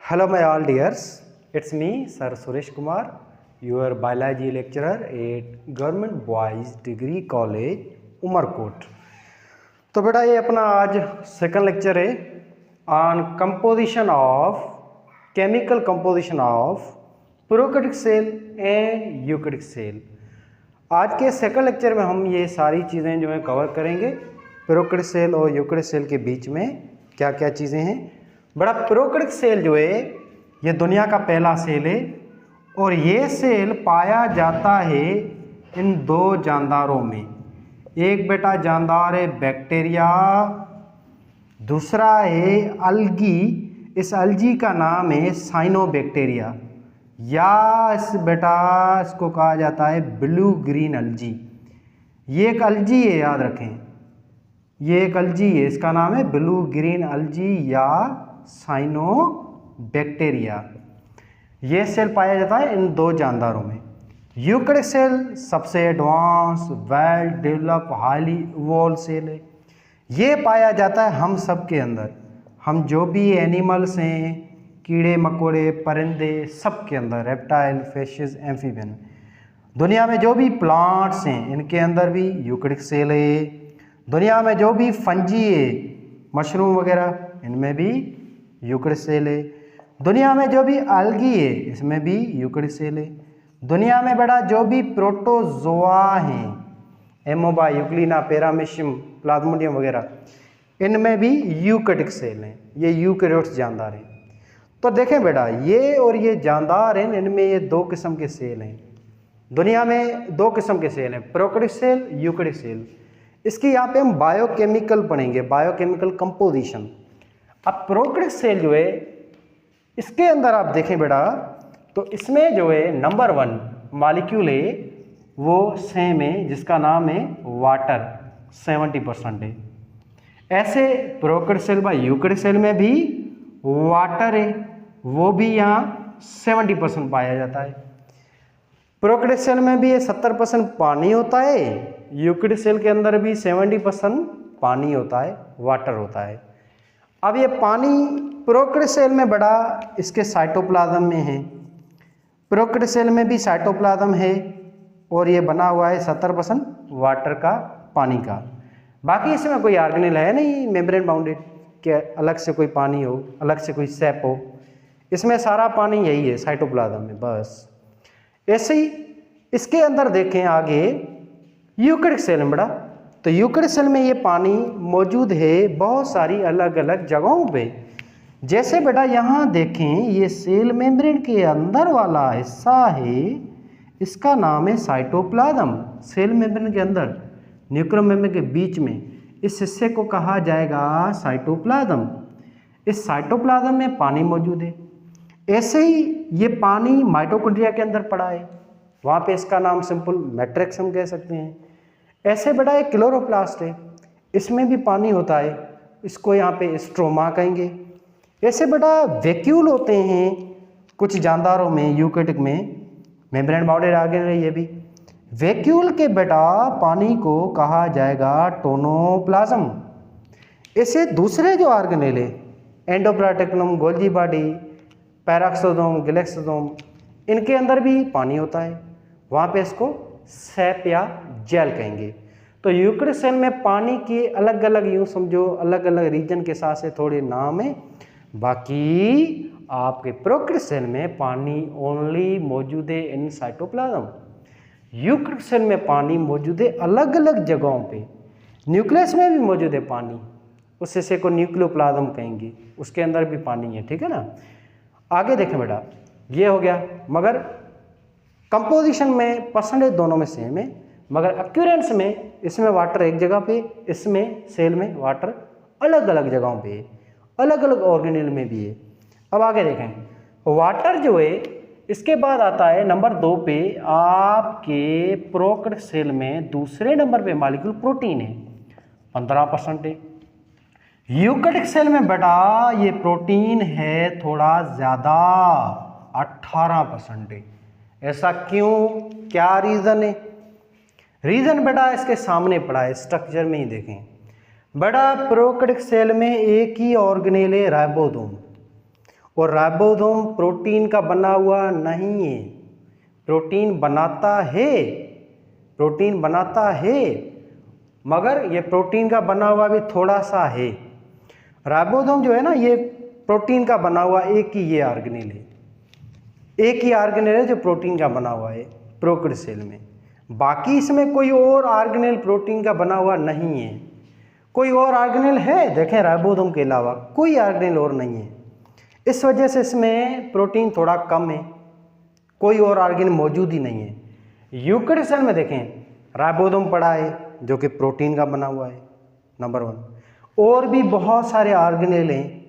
Hello, my all dears. It's me, Sir Suresh Kumar, your biology lecturer at Government Boys Degree College, Umarkot. तो बेटा ये अपना आज second lecture है on composition of chemical composition of prokaryotic cell and eukaryotic cell. आज के second lecture में हम ये सारी चीज़ें जो है कवर करेंगे। प्रोकैरियोटिक सेल और यूकैरियोटिक सेल के बीच में क्या क्या चीज़ें हैं। बड़ा प्रोकैरियोटिक सेल जो है ये दुनिया का पहला सेल है और ये सेल पाया जाता है इन दो जानदारों में। एक बेटा जानदार है बैक्टीरिया, दूसरा है अलगी। इस अलगी का नाम है साइनोबैक्टीरिया या इसको कहा जाता है ब्लू ग्रीन अलजी। ये एक अलजी है, याद रखें, ये एक अलजी है, इसका नाम है ब्लू ग्रीन अलजी या साइनोबैक्टीरिया। ये सेल पाया जाता है इन दो जानदारों में। यूकैरियोटिक सेल सबसे advance, well develop, highly evolve cell है। ये पाया जाता है हम सब के अंदर, हम जो भी एनिमल्स हैं, कीड़े मकोड़े, परिंदे, सब के अंदर, रेप्टाइल, फिशेस, एम्फीबियन, दुनिया में जो भी प्लांट्स हैं इनके अंदर भी यूकैरियोटिक सेल है। दुनिया में जो भी फंजी है, मशरूम वगैरह, इनमें भी यूकैरियोटिक सेल है। दुनिया में जो भी अलगी है इसमें भी यूकैरियोटिक सेल है। दुनिया में बड़ा जो भी प्रोटोजोआ हैं, एमोबा, यूक्लिना, पैरामीशियम, प्लाज्मोडियम वगैरह, इनमें भी यूकैरियोटिक सेल हैं। ये यूकैरियोट्स जानदार हैं। तो देखें बेटा, ये और ये जानदार हैं, इनमें ये दो किस्म के सेल हैं। दुनिया में दो किस्म के सेल हैं, प्रोकैरियोटिक सेल, यूकैरियोटिक सेल। इसकी यहाँ पे हम बायोकेमिकल पढ़ेंगे, बायोकेमिकल कंपोजिशन। अब प्रोकैरियोटिक सेल जो है इसके अंदर आप देखें बेटा, तो इसमें जो है नंबर 1 मॉलिक्यूल है वो सेम है, जिसका नाम है वाटर, 70% है। ऐसे प्रोकैरियोटिक सेल व यूकैरियोटिक सेल में भी वाटर है, वो भी यहाँ 70% पाया जाता है। प्रोकैरियोटिक सेल में भी ये 70% पानी होता है, यूकैरियोटिक सेल के अंदर भी 70% पानी होता है, वाटर होता है। अब ये पानी प्रोकैरियोटिक सेल में बड़ा इसके साइटोप्लाज्म में है, प्रोकैरियोटिक सेल में भी साइटोप्लाज्म है और ये बना हुआ है 70% वाटर का, पानी का। बाकी इसमें कोई ऑर्गेनेल है नहीं मेम्ब्रेन बाउंडेड कि अलग से कोई पानी हो, अलग से कोई सेप हो। इसमें सारा पानी यही है साइटोप्लाज्म में बस। ऐसे ही इसके अंदर देखें आगे यूकैरियोटिक सेल में बड़ा, तो यूकैरियोटिक सेल में ये पानी मौजूद है बहुत सारी अलग अलग जगहों पे। जैसे बेटा यहाँ देखें, ये सेल मेम्ब्रेन के अंदर वाला हिस्सा है, इसका नाम है साइटोप्लाज्म। सेल मेम्ब्रेन के अंदर, न्यूक्लियर मेम्ब्रेन के बीच में इस हिस्से को कहा जाएगा साइटोप्लाज्म। इस साइटोप्लाज्म में पानी मौजूद है। ऐसे ही ये पानी माइटोकॉन्ड्रिया के अंदर पड़ा है, वहाँ पे इसका नाम सिंपल मैट्रिक्स हम कह सकते हैं। ऐसे बेटा एक क्लोरोप्लास्ट है, इसमें भी पानी होता है, इसको यहाँ पे स्ट्रोमा कहेंगे। ऐसे बेटा वैक्यूल होते हैं कुछ जानदारों में, यूकैरियोटिक में मेम्ब्रेन बाउंडेड ऑर्गेनेल है ये भी। वैक्यूल के बेटा पानी को कहा जाएगा टोनोप्लाज्म। ऐसे दूसरे जो ऑर्गेनेल है, एंडोप्लाटिकुलम, गोल्जी बॉडी, पैराक्सोसोम, गैलेक्सोसोम, इनके अंदर भी पानी होता है, वहाँ पे इसको सैप या जेल कहेंगे। तो यूकैरियोटिक सेल में पानी के अलग अलग, यूँ समझो, अलग अलग रीजन के साथ से थोड़े नाम है। बाकी आपके प्रोकैरियोटिक सेल में पानी ओनली मौजूद है इन साइटोप्लाज्म। यूकैरियोटिक सेल में पानी मौजूद है अलग अलग जगहों पे। न्यूक्लियस में भी मौजूद है पानी, उस हिस्से को न्यूक्लियोप्लाज्म कहेंगे, उसके अंदर भी पानी है, ठीक है ना। आगे देखें बेटा, ये हो गया, मगर कंपोजिशन में परसेंटेज दोनों में सेम है, मगर अक्यूरेंस में इसमें वाटर एक जगह पे, इसमें सेल में वाटर अलग अलग जगहों पे है, अलग अलग ऑर्गेनेल में भी है। अब आगे देखें, वाटर जो है इसके बाद आता है नंबर 2 पे आपके प्रोकैरियोटिक सेल में दूसरे नंबर पे मॉलिक्यूल प्रोटीन है, 15% है। यूकैरियोटिक सेल में बेटा ये प्रोटीन है थोड़ा ज़्यादा, 18% है। ऐसा क्यों, क्या रीज़न है? रीज़न बेटा इसके सामने पड़ा है, स्ट्रक्चर में ही देखें। बेटा प्रोकैरियोटिक सेल में एक ही ऑर्गेनेल है राइबोसोम, और राइबोसोम प्रोटीन का बना हुआ नहीं है, प्रोटीन बनाता है मगर ये प्रोटीन का बना हुआ भी थोड़ा सा है। राइबोसोम जो है ना, ये प्रोटीन का बना हुआ एक ही ये ऑर्गेनेल है, एक ही ऑर्गेनेल है जो प्रोटीन का बना हुआ है प्रोकैरियोटिक सेल में। बाकी इसमें कोई और ऑर्गेनेल प्रोटीन का बना हुआ नहीं है। कोई और ऑर्गेनेल है देखें, राइबोसोम के अलावा कोई ऑर्गेनेल और नहीं है। इस वजह से इसमें प्रोटीन थोड़ा कम है, कोई और ऑर्गेनेल मौजूद ही नहीं है। यूकेरियोटिक सेल में देखें राइबोसोम पड़ा है जो कि प्रोटीन का बना हुआ है, नंबर 1। और भी बहुत सारे ऑर्गेनेल हैं,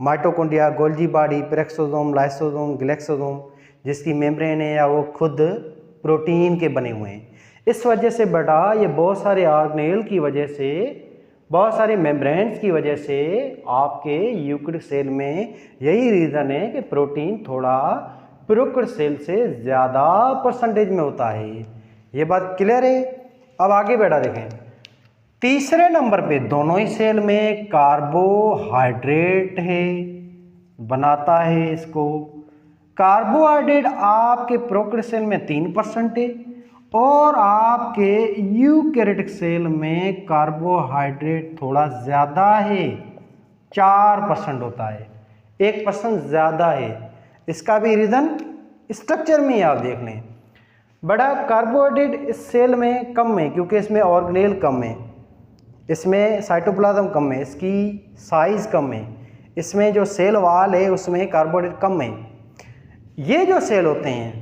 माइटोकॉन्ड्रिया, गोल्गी बॉडी, पेरेक्सोसोम, लाइसोसोम, ग्लाइकोसोम, जिसकी मेम्ब्रेन है या वो खुद प्रोटीन के बने हुए हैं। इस वजह से बेटा ये बहुत सारे ऑर्गेनेल की वजह से, बहुत सारे मेम्ब्रेन्स की वजह से आपके यूकेरियोटिक सेल में यही रीज़न है कि प्रोटीन थोड़ा प्रोकैरियोटिक सेल से ज़्यादा परसेंटेज में होता है। ये बात क्लियर है। अब आगे बेटा देखें, तीसरे नंबर पे दोनों ही सेल में कार्बोहाइड्रेट है, बनाता है इसको। कार्बोहाइड्रेट आपके प्रोकैरियोटिक सेल में 3% है और आपके यूकेरियोटिक सेल में कार्बोहाइड्रेट थोड़ा ज़्यादा है, 4% होता है, 1% ज़्यादा है। इसका भी रीज़न स्ट्रक्चर में ही आप देख लें। बड़ा कार्बोहाइड्रेट इस सेल में कम है क्योंकि इसमें ऑर्गेनेल कम है, इसमें साइटोप्लाज्म कम है, इसकी साइज़ कम है, इसमें जो सेल वाल है उसमें कार्बोहाइड्रेट कम है। ये जो सेल होते हैं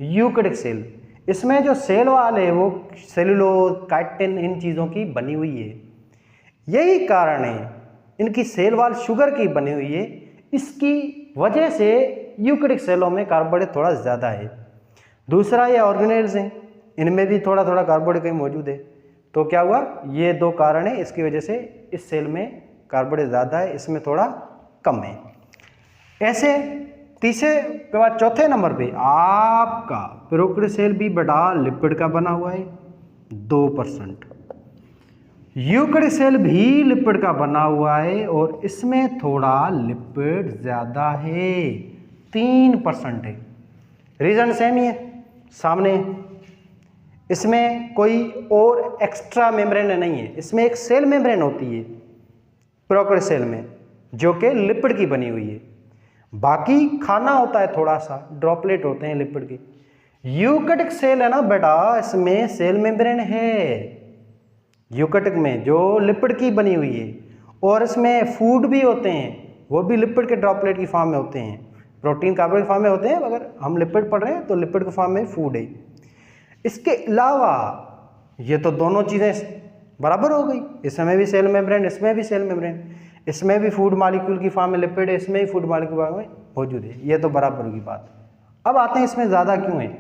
यूकेरियोटिक सेल, इसमें जो सेल वाल है वो सेलुलोज, काइटिन, इन चीज़ों की बनी हुई है। यही कारण है इनकी सेल वाल शुगर की बनी हुई है, इसकी वजह से यूकेरियोटिक सेलों में कार्बोहाइड्रेट थोड़ा ज़्यादा है। दूसरा ये ऑर्गेनेल्स हैं, इनमें भी थोड़ा थोड़ा कार्बोहाइड्रेट कहीं मौजूद है। तो क्या हुआ, ये दो कारण है, इसकी वजह से इस सेल में कार्बोहाइड्रेट ज़्यादा है, इसमें थोड़ा कम है। ऐसे तीसरे के बाद चौथे नंबर पे आपका प्रोकैरियोटिक सेल भी बड़ा लिपिड का बना हुआ है, 2%। यूकेरियोटिक सेल भी लिपिड का बना हुआ है और इसमें थोड़ा लिपिड ज़्यादा है, 3% है। रीज़न सेम ही है सामने, इसमें कोई और एक्स्ट्रा मेम्ब्रेन नहीं है। इसमें एक सेल मेम्ब्रेन होती है प्रोकैरियोटिक सेल में जो कि लिपिड की बनी हुई है, बाकी खाना होता है थोड़ा सा, ड्रॉपलेट होते हैं लिपिड के। यूकेरियोटिक सेल है ना बेटा, इसमें सेल मेम्ब्रेन है यूकेरियोटिक में जो लिपिड की बनी हुई है, और इसमें फूड भी होते हैं, वो भी लिपिड के ड्रॉपलेट की फॉर्म में होते हैं, प्रोटीन कार्बोहाइड्रेट फॉर्म में होते हैं। अगर हम लिपिड पढ़ रहे हैं तो लिपिड के फॉर्म में फूड है। इसके अलावा ये तो दोनों चीज़ें बराबर हो गई, इसमें भी सेल मेम्ब्रेन, इसमें भी सेल मेम्ब्रेन, इसमें भी फूड मॉलिक्यूल की फॉर्म में लिपिड है, इसमें भी फूड मॉलिक्यूल फॉर्म में मौजूद है। ये तो बराबर की बात। अब आते हैं इसमें ज़्यादा क्यों है।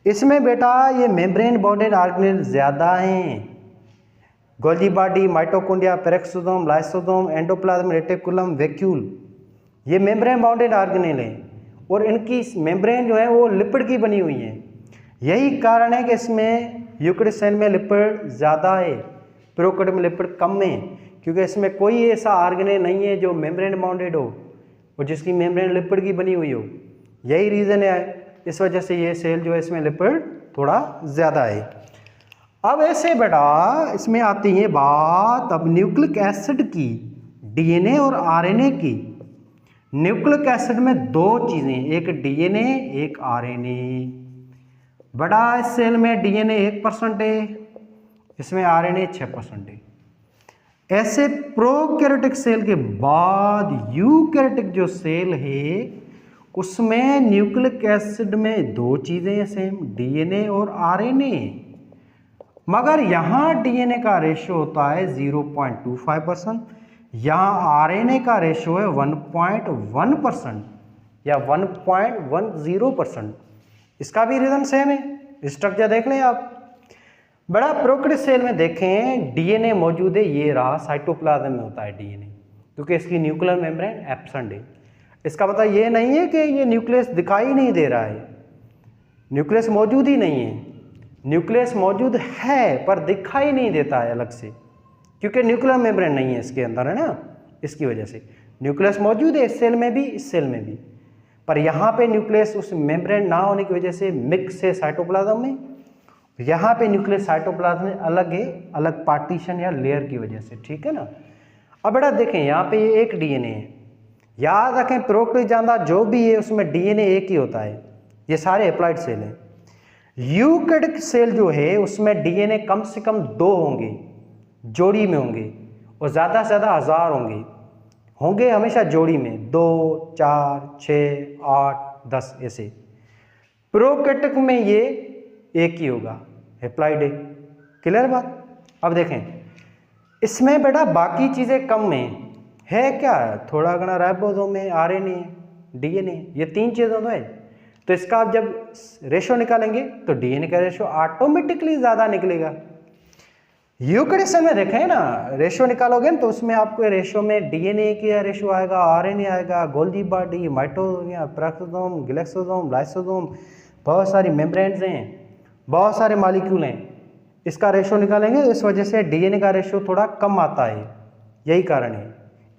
इसमें बेटा ये मेम्ब्रेन बॉन्डेड ऑर्गेनेल ज़्यादा हैं, Golgi body, mitochondria, peroxisome, lysosome, endoplasm, reticulum, vacuole, ये मेम्ब्रेन बाउंडेड ऑर्गेनेल हैं और इनकी मेम्ब्रेन जो है वो लिपिड की बनी हुई है। यही कारण है कि इसमें यूकेरियोटिक सेल में लिपिड ज़्यादा है, प्रोकैरियोटिक में लिपिड कम है, क्योंकि इसमें कोई ऐसा ऑर्गेनेल नहीं है जो मेम्ब्रेन बाउंडेड हो और जिसकी मेम्ब्रेन लिपिड की बनी हुई हो। यही रीज़न है, इस वजह से ये सेल जो है इसमें लिपिड थोड़ा ज़्यादा है। अब ऐसे बेटा इसमें आती है बात अब न्यूक्लिक एसिड की, डीएनए और आरएनए की। न्यूक्लिक एसिड में दो चीज़ें, एक डीएनए एक आरएनए। बड़ा इस सेल में डीएनए 1% है, इसमें आरएनए 6% है। ऐसे प्रोकैरियोटिक सेल के बाद यूकैरियोटिक जो सेल है उसमें न्यूक्लिक एसिड में दो चीज़ें हैं सेम, डीएनए और आरएनए। मगर यहाँ डीएनए का रेशो होता है 0.25%, यहाँ आरएनए का रेशो है 1.1% या 1.10%। इसका भी रीज़न सेम है, स्ट्रक्चर देख लें आप। बड़ा प्रोकैरियोटिक सेल में देखें डीएनए मौजूद है, ये रहा, साइटोप्लाज्म में होता है डीएनए, क्योंकि इसकी न्यूक्लियर मेम्ब्रेन एब्सेंट है। इसका मतलब ये नहीं है कि ये न्यूक्लियस दिखाई नहीं दे रहा है, न्यूक्लियस मौजूद ही नहीं है। न्यूक्लियस मौजूद है पर दिखाई नहीं देता है अलग से, क्योंकि न्यूक्लियर मेम्ब्रेन नहीं है इसके अंदर, है ना, इसकी वजह से। न्यूक्लियस मौजूद है इस सेल में भी, इस सेल में भी, पर यहाँ पे न्यूक्लियस उस मेम्ब्रेन ना होने की वजह से मिक्स है साइटोप्लाज्म में, यहाँ पे न्यूक्लियस साइटोप्लाज्म में अलग है, अलग पार्टीशन या लेयर की वजह से, ठीक है ना। अब बेटा देखें यहाँ पे ये एक डीएनए है, याद रखें प्रोकैरियोटिक जानदार जो भी है उसमें डीएनए एक ही होता है, ये सारे एप्लाइड सेल हैं। यूकैरियोटिक सेल जो है उसमें डीएनए कम से कम 2 होंगे, जोड़ी में होंगे, और ज़्यादा से ज़्यादा 1000 होंगे हमेशा जोड़ी में, 2, 4, 6, 8, 10 ऐसे। प्रोकैरियोटिक में ये एक ही होगा, एप्लाइड है, क्लियर बात। अब देखें इसमें बेटा बाकी चीज़ें कम में है क्या, थोड़ा घना राइबोसोम में, आरएनए, डीएनए, ये 3 चीज़ों तो है। तो इसका आप जब रेशो निकालेंगे तो डीएनए का रेशो ऑटोमेटिकली ज़्यादा निकलेगा। यूकैरियोटिक सेल में देखें ना, रेशो निकालोगे तो उसमें आपको रेशो में डीएनए का रेशो आएगा, आरएनए आएगा, गोल्गी बॉडी, माइटोसोम, पेप्टिडोसोम, ग्लाइसोसोम, लाइसोसोम, बहुत सारी मेम्ब्रेन्स हैं, बहुत सारे मॉलिक्यूल हैं। इसका रेशो निकालेंगे तो इस वजह से डीएनए का रेशो थोड़ा कम आता है, यही कारण है।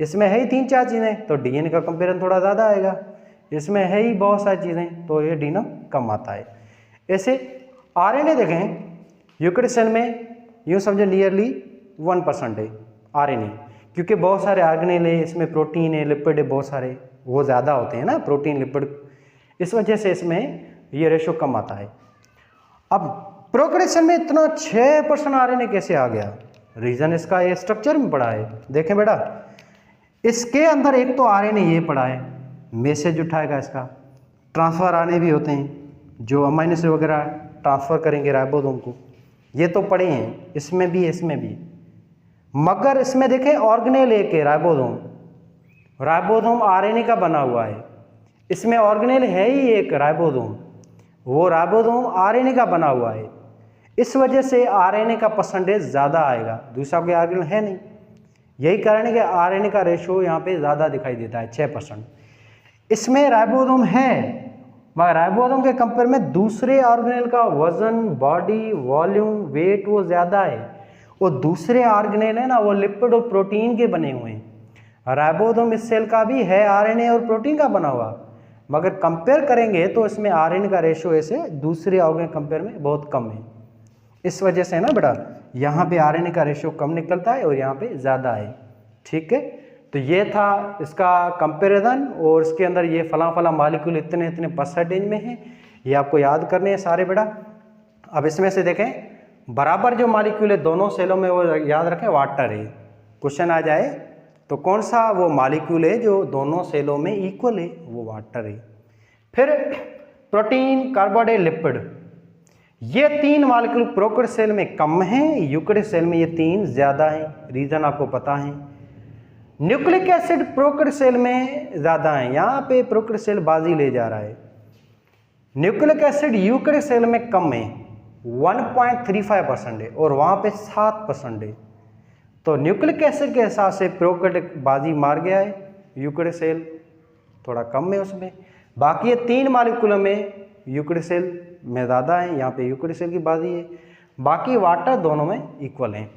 इसमें है ही 3-4 चीज़ें तो डीएनए का कंपेरिजन थोड़ा ज़्यादा आएगा, इसमें है ही बहुत सारी चीज़ें तो ये डीएनए कम आता है। ऐसे आरएनए देखें यूकैरियोटिक सेल में यूँ समझो नियरली 1% है आरएनए, क्योंकि बहुत सारे ऑर्गेनेल है, इसमें प्रोटीन है, लिपिड है, बहुत सारे वो ज़्यादा होते हैं ना प्रोटीन लिपिड, इस वजह से इसमें ये रेशो कम आता है। अब प्रोकैरियोटिक सेल में इतना 6% आरएनए कैसे आ गया, रीज़न इसका ये स्ट्रक्चर में पड़ा है। देखें बेटा इसके अंदर एक तो आरएनए ये पड़ा है, मैसेज उठाएगा, इसका ट्रांसफ़र आरएनए भी होते हैं जो अमीनो एसिड वगैरह ट्रांसफ़र करेंगे राइबोसोम को, ये तो पड़े हैं, इसमें भी इसमें भी। मगर इसमें देखें ऑर्गेनेल एक है राइबोसोम, राइबोसोम आरएनए का बना हुआ है, इसमें ऑर्गेनेल है ही एक राइबोसोम, वो राइबोसोम आरएनए का बना हुआ है, इस वजह से आरएनए का परसेंटेज ज़्यादा आएगा, दूसरा कोई ऑर्गेनेल है नहीं, यही कारण है कि आरएनए का रेशो यहाँ पे ज़्यादा दिखाई देता है 6%। इसमें राइबोसोम है मगर राइबोसोम के कंपेयर में दूसरे ऑर्गेनेल का वजन, बॉडी, वॉल्यूम, वेट वो ज़्यादा है, वो दूसरे ऑर्गेनेल है ना वो लिपिड और प्रोटीन के बने हुए हैं। राइबोसोम इस सेल का भी है आरएनए और प्रोटीन का बना हुआ, मगर कंपेयर करेंगे तो इसमें आरएनए का रेशो ऐसे दूसरे ऑर्गेनल कंपेयर में बहुत कम है, इस वजह से ना बेटा यहाँ पे आरएनए का रेशो कम निकलता है और यहाँ पे ज़्यादा है, ठीक है। तो ये था इसका कंपैरिजन, और इसके अंदर ये फला फला मॉलिक्यूल इतने इतने परसेंटेज में है, ये आपको याद करने हैं सारे बेटा। अब इसमें से देखें बराबर जो मॉलिक्यूल है दोनों सेलों में वो याद रखें वाटर है, क्वेश्चन आ जाए तो कौन सा वो मॉलिक्यूल है जो दोनों सेलों में इक्वल है, वो वाटर है। फिर प्रोटीन, कार्बोहाइड्रेट, लिपिड, ये 3 मॉलिक्यूल प्रोकैरियोटिक सेल में कम हैं, यूकैरियोटिक सेल में ये 3 ज़्यादा हैं, रीज़न आपको पता है। न्यूक्लिक एसिड प्रोकैरियोटिक सेल में ज़्यादा है, यहाँ पे प्रोकैरियोटिक सेल बाजी ले जा रहा है। न्यूक्लिक एसिड यूकैरियोटिक सेल में कम है, 1.35% है, और वहाँ पे 7% है, तो न्यूक्लिक एसिड के हिसाब से प्रोकैरियोटिक बाजी मार गया है, यूकैरियोटिक सेल थोड़ा कम है उसमें। बाकी ये 3 मॉलिक्यूलों में यूकैरियोटिक सेल में ज़्यादा है, यहाँ पे यूकैरियोटिक सेल की बाजी है, बाकी वाटर दोनों में इक्वल हैं।